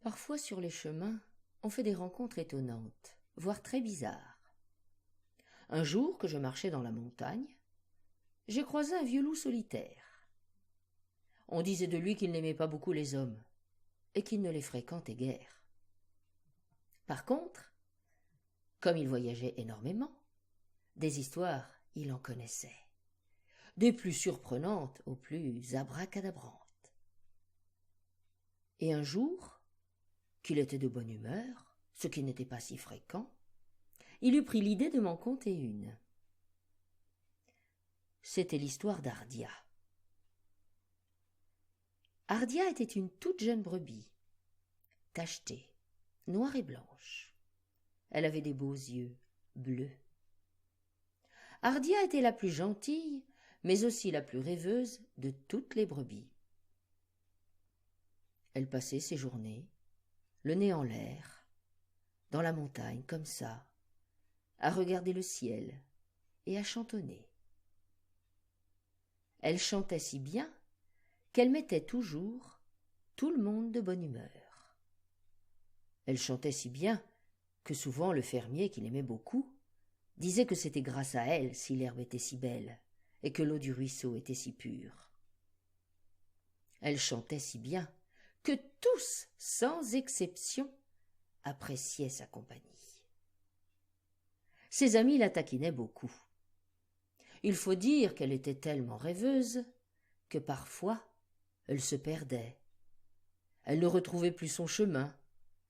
Parfois sur les chemins, on fait des rencontres étonnantes, voire très bizarres. Un jour que je marchais dans la montagne, j'ai croisé un vieux loup solitaire. On disait de lui qu'il n'aimait pas beaucoup les hommes et qu'il ne les fréquentait guère. Par contre, comme il voyageait énormément, des histoires il en connaissait, des plus surprenantes aux plus abracadabrantes. Et un jour, qu'il était de bonne humeur, ce qui n'était pas si fréquent, il eut pris l'idée de m'en conter une. C'était l'histoire d'Ardia. Ardia était une toute jeune brebis, tachetée, noire et blanche. Elle avait des beaux yeux bleus. Ardia était la plus gentille, mais aussi la plus rêveuse de toutes les brebis. Elle passait ses journées, le nez en l'air, dans la montagne comme ça, à regarder le ciel et à chantonner. Elle chantait si bien qu'elle mettait toujours tout le monde de bonne humeur. Elle chantait si bien que souvent le fermier, qui l'aimait beaucoup, disait que c'était grâce à elle si l'herbe était si belle et que l'eau du ruisseau était si pure. Elle chantait si bien que tous, sans exception, appréciaient sa compagnie. Ses amis la taquinaient beaucoup. Il faut dire qu'elle était tellement rêveuse que parfois elle se perdait. Elle ne retrouvait plus son chemin,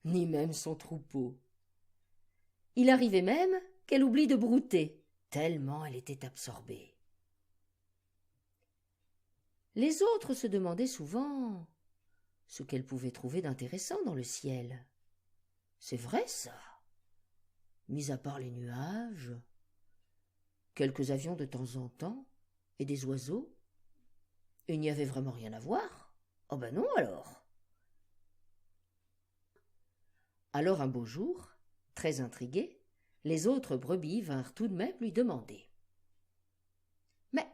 ni même son troupeau. Il arrivait même qu'elle oublie de brouter, tellement elle était absorbée. Les autres se demandaient souvent ce qu'elle pouvait trouver d'intéressant dans le ciel. C'est vrai, ça. Mis à part les nuages, quelques avions de temps en temps, et des oiseaux, il n'y avait vraiment rien à voir. Oh ben non alors. Alors un beau jour, très intrigués, les autres brebis vinrent tout de même lui demander. « Mais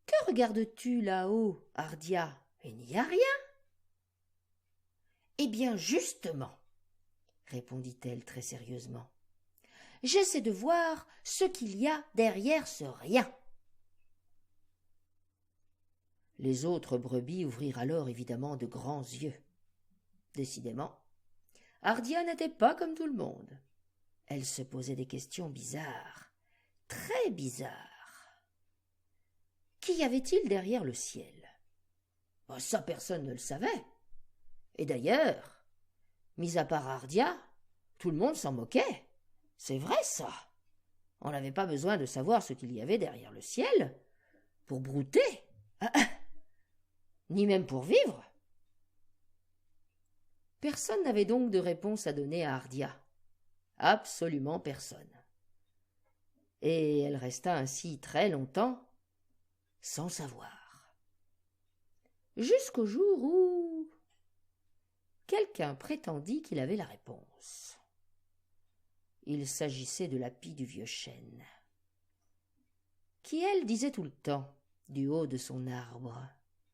que regardes-tu là-haut, Ardia? Il n'y a rien. » « Eh bien, justement, répondit-elle très sérieusement, j'essaie de voir ce qu'il y a derrière ce rien. Les autres brebis ouvrirent alors évidemment de grands yeux. Décidément, Ardia n'était pas comme tout le monde. Elle se posait des questions bizarres, très bizarres. Qu'y avait-il derrière le ciel? Ça, personne ne le savait. Et d'ailleurs, mis à part Ardia, tout le monde s'en moquait. C'est vrai, ça. On n'avait pas besoin de savoir ce qu'il y avait derrière le ciel pour brouter, ni même pour vivre. Personne n'avait donc de réponse à donner à Ardia. Absolument personne. Et elle resta ainsi très longtemps sans savoir. Jusqu'au jour où quelqu'un prétendit qu'il avait la réponse. Il s'agissait de la pie du vieux chêne, qui, elle, disait tout le temps, du haut de son arbre,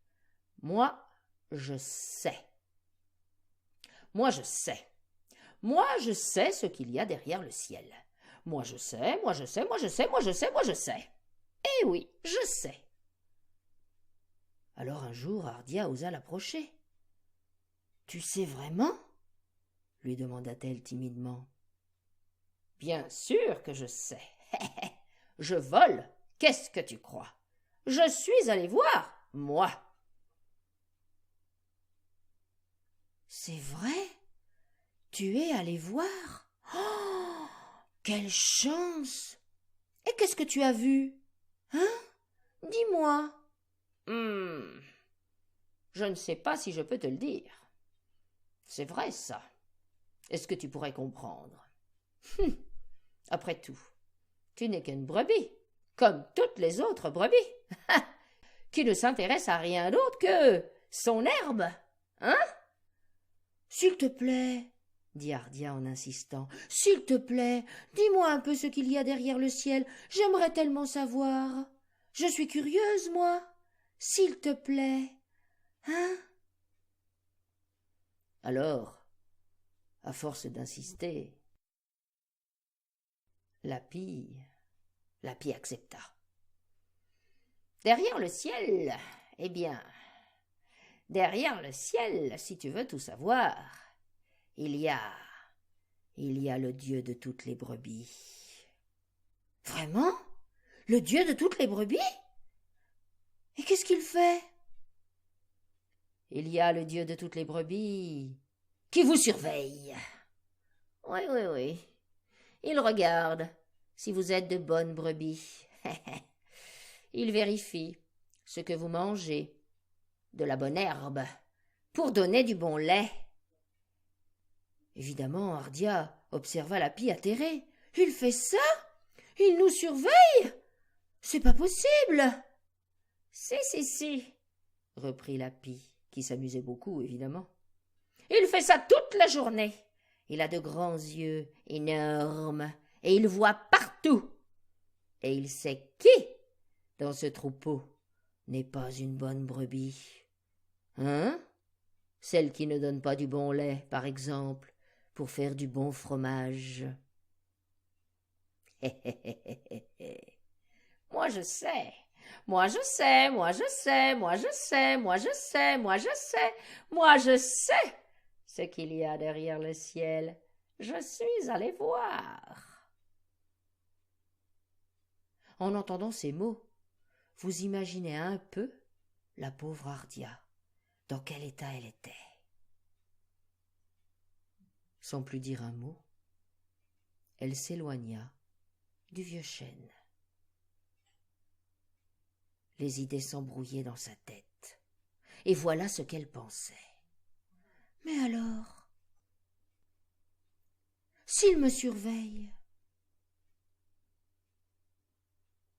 « Moi, je sais. Moi, je sais. Moi, je sais ce qu'il y a derrière le ciel. Moi, je sais, moi, je sais, moi, je sais, moi, je sais, moi, je sais. Eh oui, je sais. » Alors un jour, Ardia osa l'approcher. « Tu sais vraiment ?» lui demanda-t-elle timidement. « Bien sûr que je sais. Je vole. Qu'est-ce que tu crois? Je suis allé voir, moi. » « C'est vrai? Tu es allé voir? Oh, quelle chance! Et qu'est-ce que tu as vu? Hein? Dis-moi. » Je ne sais pas si je peux te le dire. C'est vrai, ça. Est-ce que tu pourrais comprendre? Après tout, tu n'es qu'une brebis, comme toutes les autres brebis, qui ne s'intéresse à rien d'autre que son herbe, hein? S'il te plaît, dit Ardia en insistant, s'il te plaît, dis-moi un peu ce qu'il y a derrière le ciel, j'aimerais tellement savoir. Je suis curieuse, moi. S'il te plaît, hein? Alors, À force d'insister, la pie accepta. Derrière le ciel, eh bien, derrière le ciel, si tu veux tout savoir, il y a le Dieu de toutes les brebis. Vraiment? Le Dieu de toutes les brebis? Et qu'est-ce qu'il fait? Il y a le Dieu de toutes les brebis qui vous surveille. Oui, oui, oui. Il regarde si vous êtes de bonnes brebis. Il vérifie ce que vous mangez, de la bonne herbe, pour donner du bon lait. Évidemment, Ardia observa la pie atterrée. « Il fait ça? Il nous surveille? C'est pas possible !»« Si, reprit la pie, qui s'amusait beaucoup, évidemment. « Il fait ça toute la journée. Il a de grands yeux énormes, et il voit partout. Et il sait qui, dans ce troupeau, n'est pas une bonne brebis. Hein? Celle qui ne donne pas du bon lait, par exemple, pour faire du bon fromage. Moi je sais, moi je sais, moi je sais, moi je sais, moi je sais, moi je sais, moi je sais ce qu'il y a derrière le ciel. Je suis allé voir. » En entendant ces mots, vous imaginez un peu la pauvre Ardia, dans quel état elle était. Sans plus dire un mot, elle s'éloigna du vieux chêne. Les idées s'embrouillaient dans sa tête, et voilà ce qu'elle pensait. Mais alors, s'il me surveille,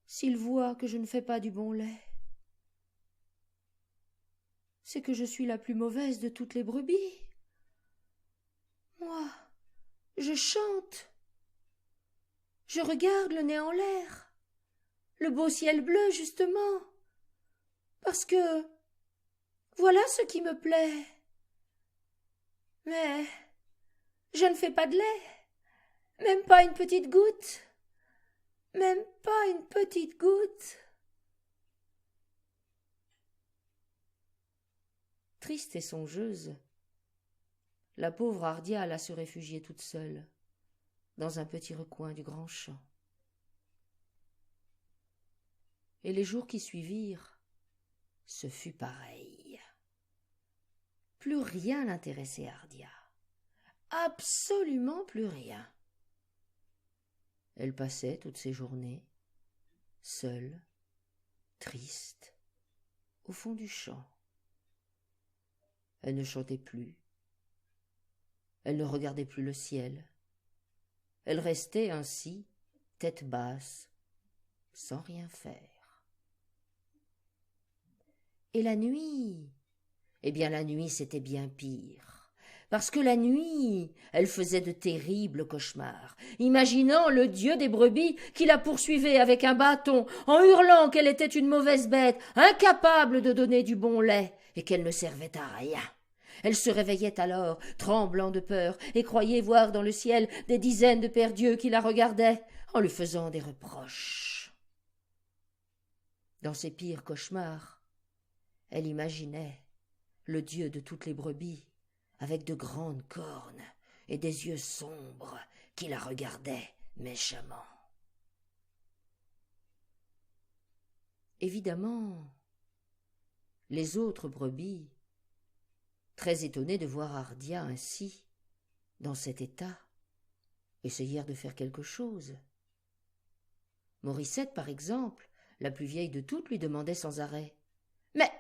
s'il voit que je ne fais pas du bon lait, c'est que je suis la plus mauvaise de toutes les brebis. Moi, je chante, je regarde le nez en l'air, le beau ciel bleu, justement, parce que voilà ce qui me plaît. Mais je ne fais pas de lait, même pas une petite goutte, même pas une petite goutte. Triste et songeuse, la pauvre Ardia alla se réfugier toute seule dans un petit recoin du grand champ. Et les jours qui suivirent, ce fut pareil. Plus rien n'intéressait Ardia, absolument plus rien. Elle passait toutes ses journées, seule, triste, au fond du champ. Elle ne chantait plus, elle ne regardait plus le ciel. Elle restait ainsi, tête basse, sans rien faire. Et la nuit, eh bien la nuit c'était bien pire, parce que la nuit, elle faisait de terribles cauchemars, imaginant le dieu des brebis qui la poursuivait avec un bâton, en hurlant qu'elle était une mauvaise bête, incapable de donner du bon lait, et qu'elle ne servait à rien. Elle se réveillait alors, tremblant de peur, et croyait voir dans le ciel des dizaines de pères dieux qui la regardaient, en lui faisant des reproches. Dans ses pires cauchemars, elle imaginait le dieu de toutes les brebis, avec de grandes cornes et des yeux sombres qui la regardaient méchamment. Évidemment, les autres brebis, très étonnées de voir Ardia ainsi, dans cet état, essayèrent de faire quelque chose. Morissette, par exemple, la plus vieille de toutes, lui demandait sans arrêt. « Mais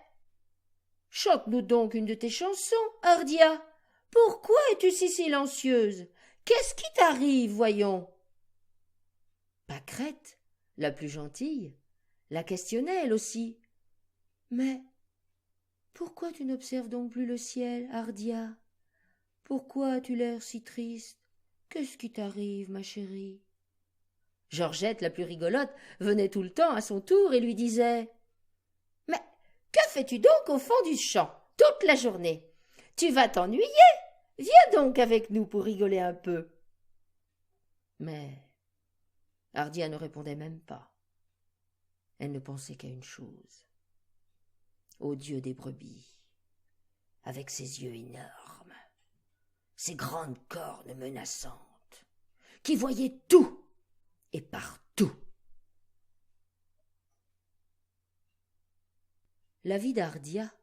chante-nous donc une de tes chansons, Ardia. Pourquoi es-tu si silencieuse? Qu'est-ce qui t'arrive, voyons ?» Pâquerette, la plus gentille, la questionnait elle aussi. « Mais pourquoi tu n'observes donc plus le ciel, Ardia? Pourquoi as-tu l'air si triste? Qu'est-ce qui t'arrive, ma chérie ?» Georgette, la plus rigolote, venait tout le temps à son tour et lui disait « Mais que fais-tu donc au fond du champ, toute la journée? Tu vas t'ennuyer Viens donc avec nous pour rigoler un peu. Mais Hardia ne répondait même pas. Elle ne pensait qu'à une chose. Au dieu des brebis, avec ses yeux énormes, ses grandes cornes menaçantes, qui voyaient tout et partout. La vie d'Hardia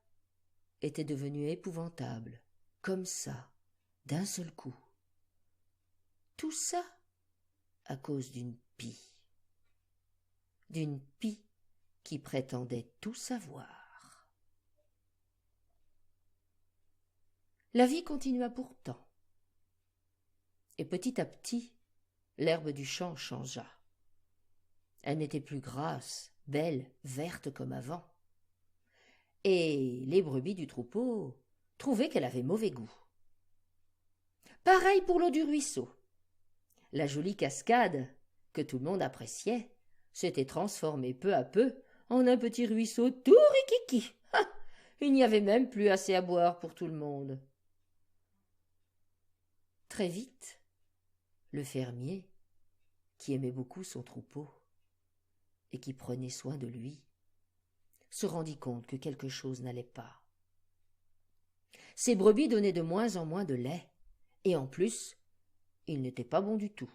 était devenue épouvantable, comme ça, d'un seul coup. Tout ça à cause d'une pie. D'une pie qui prétendait tout savoir. La vie continua pourtant. Et petit à petit, l'herbe du champ changea. Elle n'était plus grasse, belle, verte comme avant. Et les brebis du troupeau trouvaient qu'elle avait mauvais goût. Pareil pour l'eau du ruisseau. La jolie cascade, que tout le monde appréciait, s'était transformée peu à peu en un petit ruisseau tout rikiki. Il n'y avait même plus assez à boire pour tout le monde. Très vite, le fermier, qui aimait beaucoup son troupeau et qui prenait soin de lui, se rendit compte que quelque chose n'allait pas. Ses brebis donnaient de moins en moins de lait, et en plus, il n'était pas bon du tout.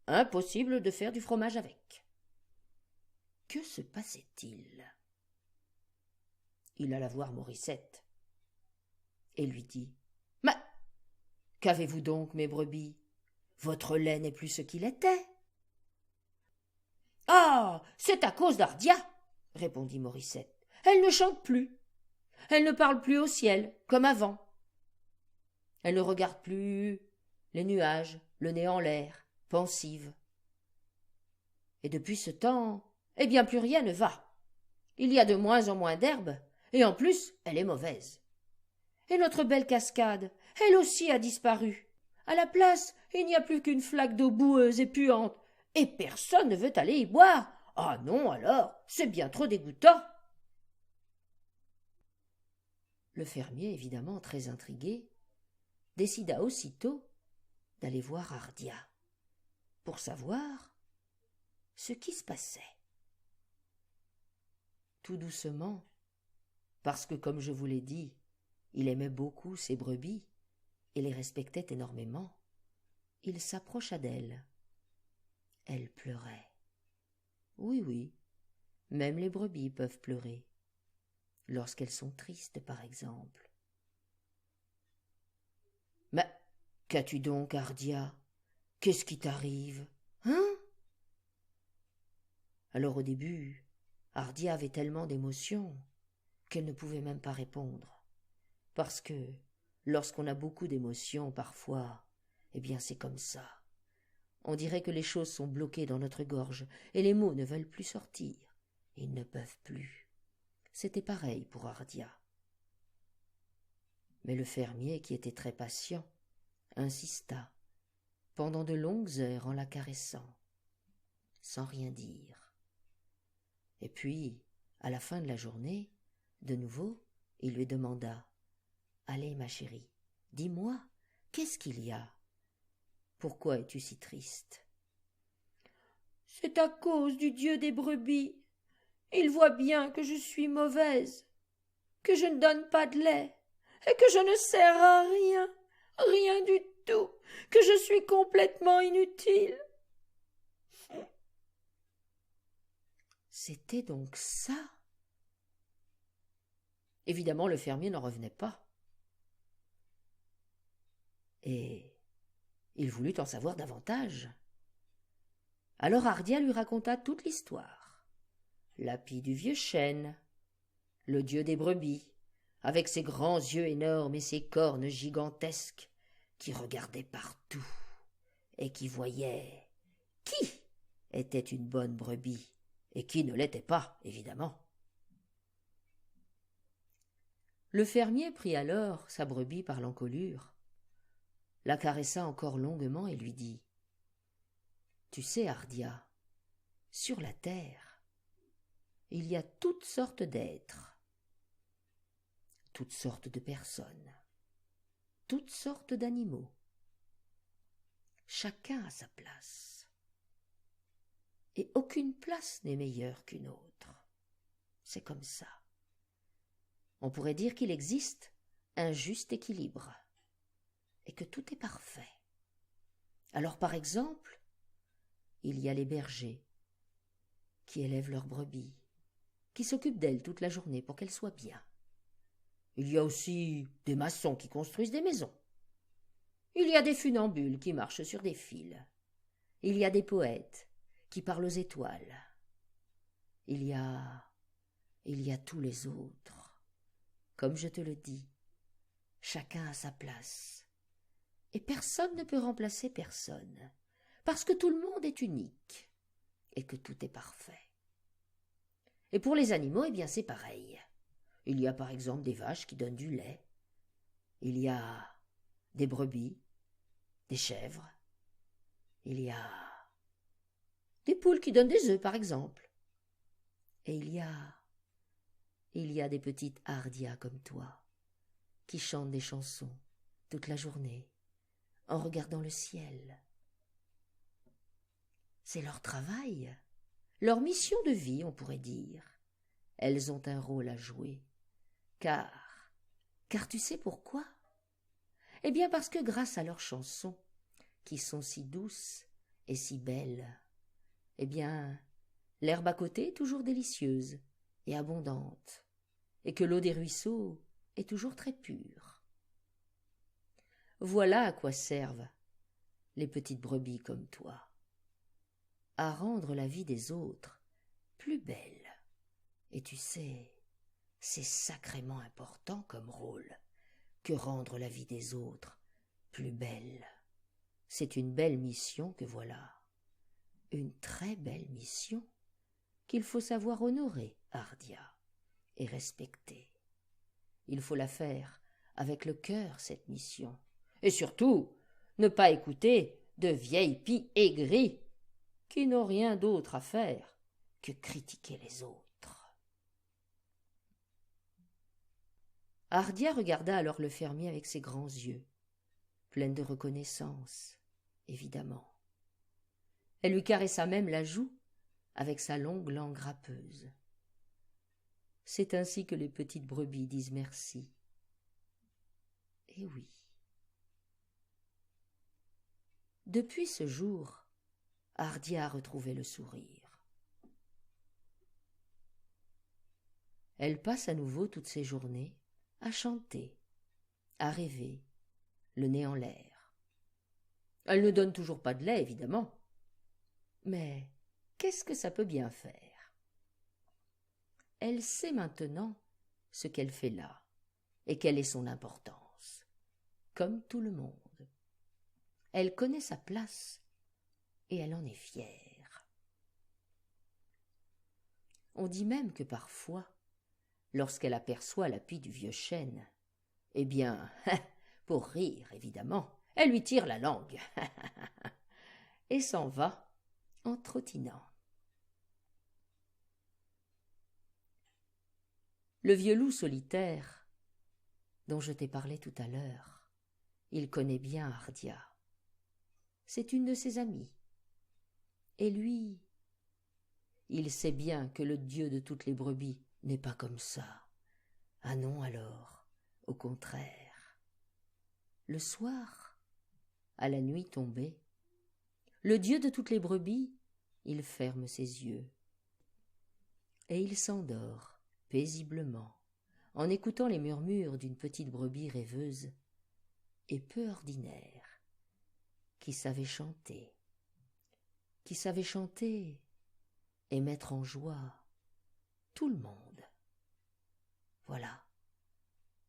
Impossible de faire du fromage avec. Que se passait-il? Il alla voir Morissette et lui dit « Mais qu'avez-vous donc, mes brebis? Votre lait n'est plus ce qu'il était. »« Ah, c'est à cause d'Hardia, » répondit Morissette. « Elle ne chante plus. Elle ne parle plus au ciel, comme avant. Elle ne regarde plus les nuages, le nez en l'air, pensive. Et depuis ce temps, eh bien plus rien ne va. Il y a de moins en moins d'herbe, et en plus, elle est mauvaise. Et notre belle cascade, elle aussi a disparu. À la place, il n'y a plus qu'une flaque d'eau boueuse et puante, et personne ne veut aller y boire. Ah non, alors, c'est bien trop dégoûtant. » Le fermier, évidemment très intrigué, décida aussitôt d'aller voir Hardia pour savoir ce qui se passait. Tout doucement, parce que, comme je vous l'ai dit, il aimait beaucoup ses brebis et les respectait énormément, il s'approcha d'elle. Elle pleurait. Oui, oui, même les brebis peuvent pleurer, lorsqu'elles sont tristes, par exemple. « Mais qu'as-tu donc, Hardia? Qu'est-ce qui t'arrive, hein ?» Alors au début, Hardia avait tellement d'émotions qu'elle ne pouvait même pas répondre. Parce que lorsqu'on a beaucoup d'émotions, parfois, eh bien c'est comme ça. On dirait que les choses sont bloquées dans notre gorge et les mots ne veulent plus sortir. Ils ne peuvent plus. C'était pareil pour Hardia. Mais le fermier, qui était très patient, insista pendant de longues heures en la caressant, sans rien dire. Et puis, à la fin de la journée, de nouveau, il lui demanda « Allez, ma chérie, dis-moi, qu'est-ce qu'il y a? Pourquoi es-tu si triste ?»« C'est à cause du dieu des brebis. Il voit bien que je suis mauvaise, que je ne donne pas de lait, et que je ne sers à rien, rien du tout, que je suis complètement inutile. » C'était donc ça. Évidemment, le fermier n'en revenait pas. Et il voulut en savoir davantage. Alors Hardia lui raconta toute l'histoire. La pie du vieux chêne, le dieu des brebis, avec ses grands yeux énormes et ses cornes gigantesques, qui regardaient partout et qui voyaient qui était une bonne brebis et qui ne l'était pas, évidemment. Le fermier prit alors sa brebis par l'encolure, la caressa encore longuement et lui dit « Tu sais, Hardia, sur la terre, il y a toutes sortes d'êtres, toutes sortes de personnes, toutes sortes d'animaux. Chacun a sa place. Et aucune place n'est meilleure qu'une autre. C'est comme ça. On pourrait dire qu'il existe un juste équilibre et que tout est parfait. Alors par exemple, il y a les bergers qui élèvent leurs brebis, qui s'occupent d'elles toute la journée pour qu'elles soient bien. Il y a aussi des maçons qui construisent des maisons. Il y a des funambules qui marchent sur des fils. Il y a des poètes qui parlent aux étoiles. Il y a tous les autres. Comme je te le dis, chacun a sa place. Et personne ne peut remplacer personne, parce que tout le monde est unique et que tout est parfait. Et pour les animaux, eh bien c'est pareil. Il y a par exemple des vaches qui donnent du lait. Il y a des brebis, des chèvres. Il y a des poules qui donnent des œufs, par exemple. Et il y a des petites hardias comme toi, qui chantent des chansons toute la journée, en regardant le ciel. C'est leur travail, leur mission de vie, on pourrait dire. Elles ont un rôle à jouer. Car tu sais pourquoi? Eh bien parce que grâce à leurs chansons, qui sont si douces et si belles, eh bien, l'herbe à côté est toujours délicieuse et abondante, et que l'eau des ruisseaux est toujours très pure. Voilà à quoi servent les petites brebis comme toi, à rendre la vie des autres plus belle. Et tu sais, c'est sacrément important comme rôle que rendre la vie des autres plus belle. C'est une belle mission que voilà, une très belle mission qu'il faut savoir honorer, Hardia, et respecter. Il faut la faire avec le cœur, cette mission, et surtout ne pas écouter de vieilles pies aigries qui n'ont rien d'autre à faire que critiquer les autres. Hardia regarda alors le fermier avec ses grands yeux, pleins de reconnaissance, évidemment. Elle lui caressa même la joue avec sa longue langue râpeuse. C'est ainsi que les petites brebis disent merci. Et oui. Depuis ce jour, Hardia a retrouvé le sourire. Elle passe à nouveau toutes ses journées à chanter, à rêver, le nez en l'air. Elle ne donne toujours pas de lait, évidemment. Mais qu'est-ce que ça peut bien faire? Elle sait maintenant ce qu'elle fait là et quelle est son importance, comme tout le monde. Elle connaît sa place et elle en est fière. On dit même que parfois, lorsqu'elle aperçoit la pie du vieux chêne, eh bien, pour rire évidemment, elle lui tire la langue et s'en va en trottinant. Le vieux loup solitaire, dont je t'ai parlé tout à l'heure, il connaît bien Hardia. C'est une de ses amies. Et lui, il sait bien que le Dieu de toutes les brebis n'est pas comme ça. Ah non alors, au contraire. Le soir, à la nuit tombée, le Dieu de toutes les brebis, il ferme ses yeux. Et il s'endort paisiblement, en écoutant les murmures d'une petite brebis rêveuse et peu ordinaire, qui savait chanter et mettre en joie tout le monde. Voilà,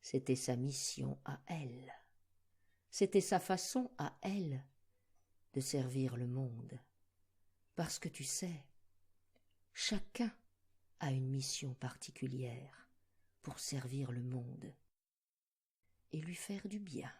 c'était sa mission à elle, c'était sa façon à elle de servir le monde, parce que tu sais, chacun a une mission particulière pour servir le monde et lui faire du bien.